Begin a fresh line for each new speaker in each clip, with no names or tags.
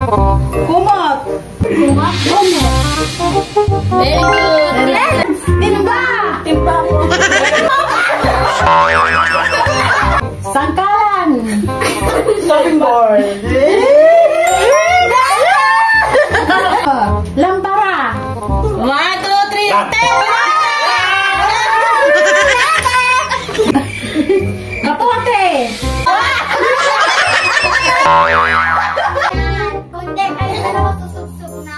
Kumot. Kumot. Very good. Yes. Timba. Timba po. Sangkalan. Shopping board. Lampara. 1, 2, 3, 10. Kapote.
Kundi kayo dalawa susubsub na.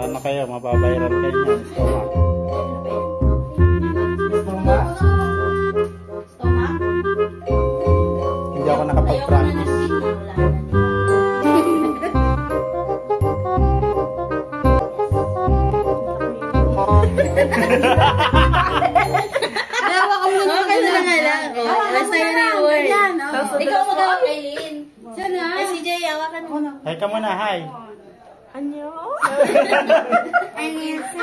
Ano kayo? Mababayaran kayo niyan.
Stomach. Stomach?
Hindi ako nakapag-practice.
Dawa ka muna. Okay na nga lang. Basta yun na yung word. Ikaw mag-awak, Aileen. Sana. Si Jay, awakan mo.
Hi ka muna, hi.
Anyo? Anyo sa.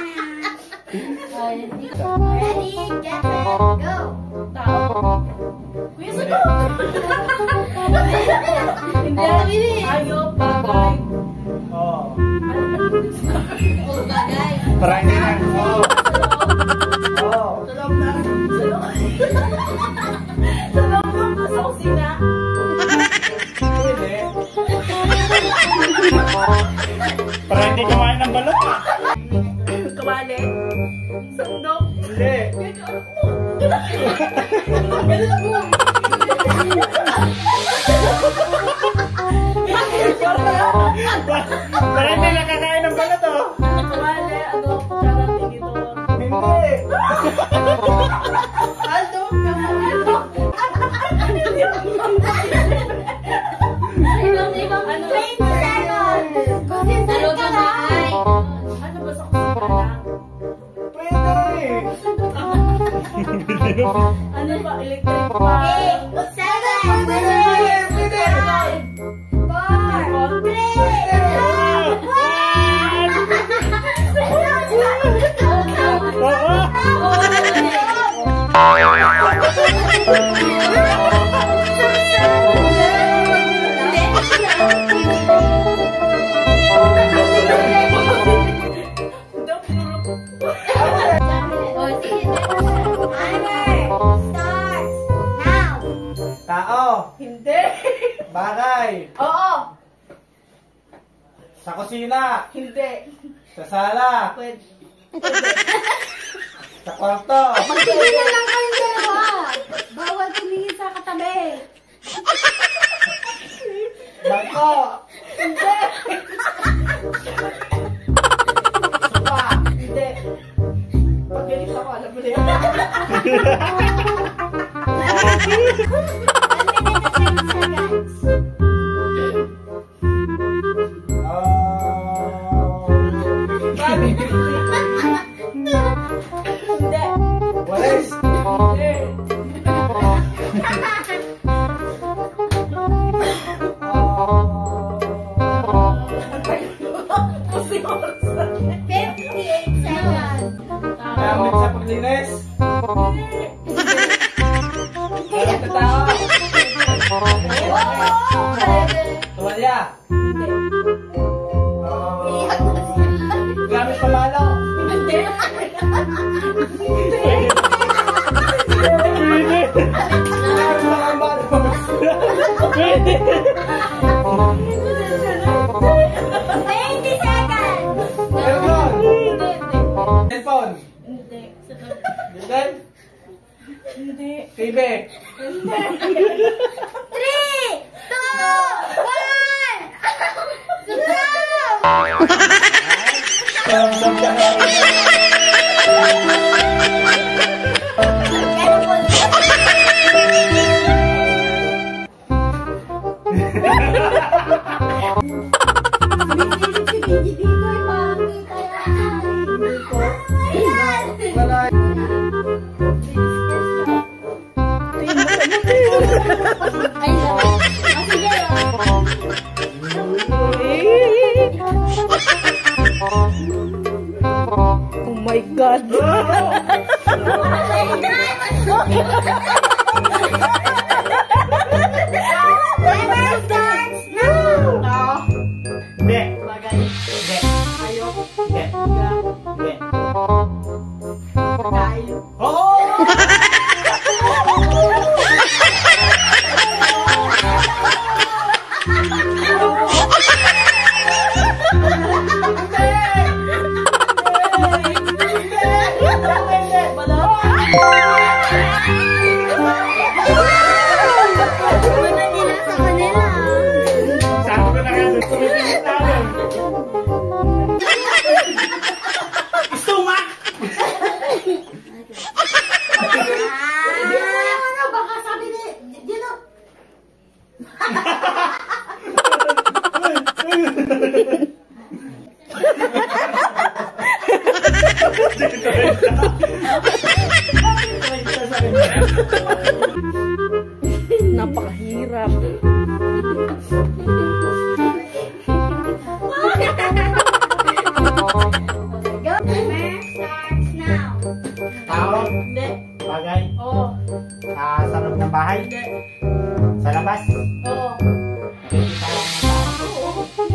Ready?
Ready, get set, go!
Kuya, sagot! Hindi ako bili. Ayaw, bagay.
Oo.
Oh, bagay.
Parang hindi lang. Oo. Oo.
Sa loob na. Sa loob. Sa loob ng sa kusina.
Pwede. Parang hindi kumain ng balot.
Kawali. Sandok.
Hindi.
Ganun ako.
Parang hindi nakakain ng balot, oh.
Kawali. Ano? Kutsara, tinidor.
Hindi.
Aldo. Kamalito.
Ibang 20 seconds! Concentrate ka lang!
Ano ba sa kusina lang?
Pwede.
Ano ba? Electric pa?
8, 7, 4,
Tao.
Hindi.
Bagay.
Oo.
Sa kusina.
Hindi.
Sa sala.
Pwede.
Sa kwarto.
Magpipigil lang kayong dalawa! Bawal tumingin sa katabi!
Bangko.
Hindi.
Sopa.
Hindi. Pag ganit ako, alam mo na yun.
10 minutes and 10 seconds.
Sabi. Hindi.
Walis.
Hindi. Kasi oras na.
58 seconds.
Gamit sa paglinis. Gamit sa tao. Tuwalya. Gamit pamalo.
Hindi.
Gamit pamalo.
Pwede.
20 seconds.
Cellphone.
Hindi.
Cellphone.
Hindi.
Bilden.
Hindi.
TV.
3, 2, 1.
Wala.
Oh my God.
Timer starts now.
Hindi.
Bagay.
Hindi.
Ayok.
Hindi.
Higa.
Hindi.
Pagkain.
Oo!
Wala nila sa kanila.
Sabi ko na nga, gusto mo yung tayo. Stomach!
Baka sabi ni Gino.
Napakahirap.
Timer starts now.
Tao,
Hindi.
bagay,
Oo.
sa loob ng bahay,
Hindi.
sa labas,
Oo.
nakikita ng tao.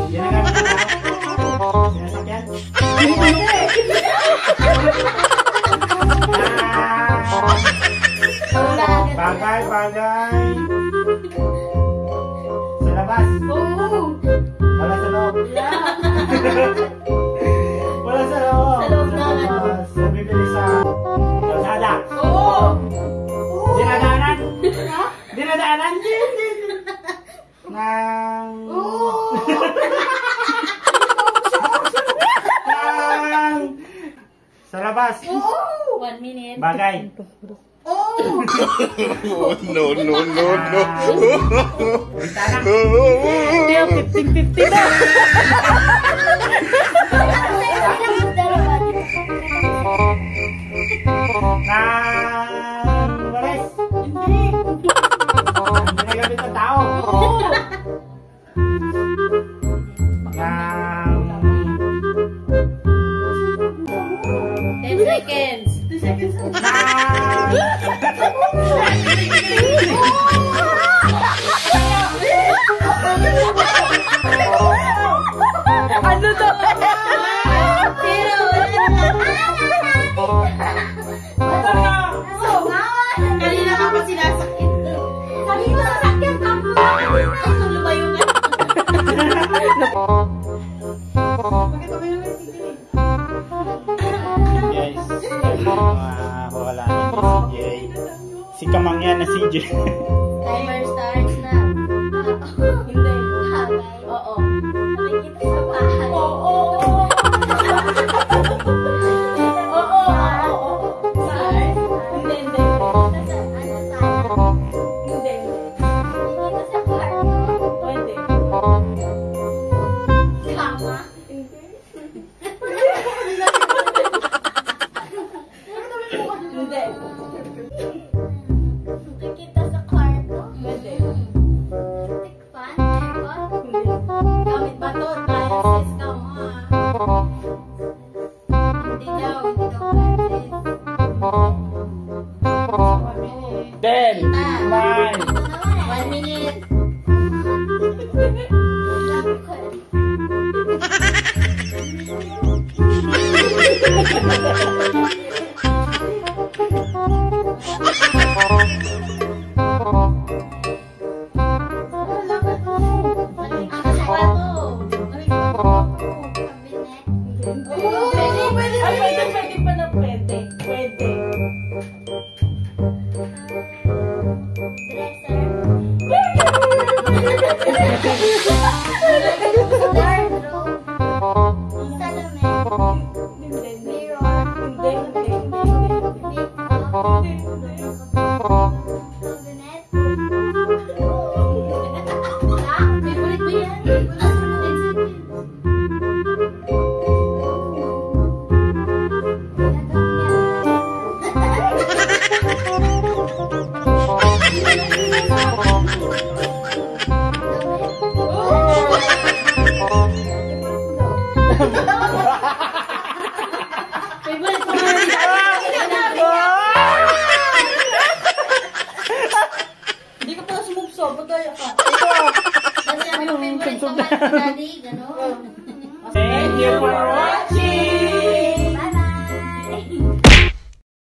Ginagamit ng tao. Sinasakyan. Bagay, bagay. Sa labas,
Oo.
wala sa loob.
Wala.
Wala sa loob.
Sa loob ng ano?
labas. Nabibili sa kalsada.
Oo.
Dinadaanan. Dinadaanan. Nang... Nang... Sa labas.
1 minute.
Bagay.
Oh, no, no, no, no.
Bintana.
Kaya 50-50 na.
Nang... Walis.
Hindi.
Nang ginagamit ng tao. Nang...
10 seconds. 2 seconds.
Ano to?
Zero. Kanina ka pa sinasakit.
Sabi ko sa sakyan ka po.
Lumayo ka.
Guys, wala na si CJ. Si Kamangyan na CJ.
Timer starts now. Hindi. Oo.
Nakikita sa bahay.
Oo. Start. Hindi. Hindi. Hindi.
Nakikita sa kwarto.
Pwede.
Kama.
Hindi.
Nakikita sa kwarto.
Pwede.
Stick fan. Aircon.
Hindi.
Gamit ba to? Appliances ka mo ah. Hindi daw. Hindi daw appliances.
10, 9,
1 minute.
Sabi ko eh.
Mali. Sapato.
Cabinet.
Pwede. Ay, pwede pala. Pwede. Pwede.
Dresser. Wardrobe. Salamin.
Hindi.
Mirror.
Hindi.
Makeup. Cabinet.
Favorite mo yan? Favorite mo yan? Hindi ka pala sumubsob. Pagkaya ka.
Kasi ang favorite ko man, daddy, gano'n.
you for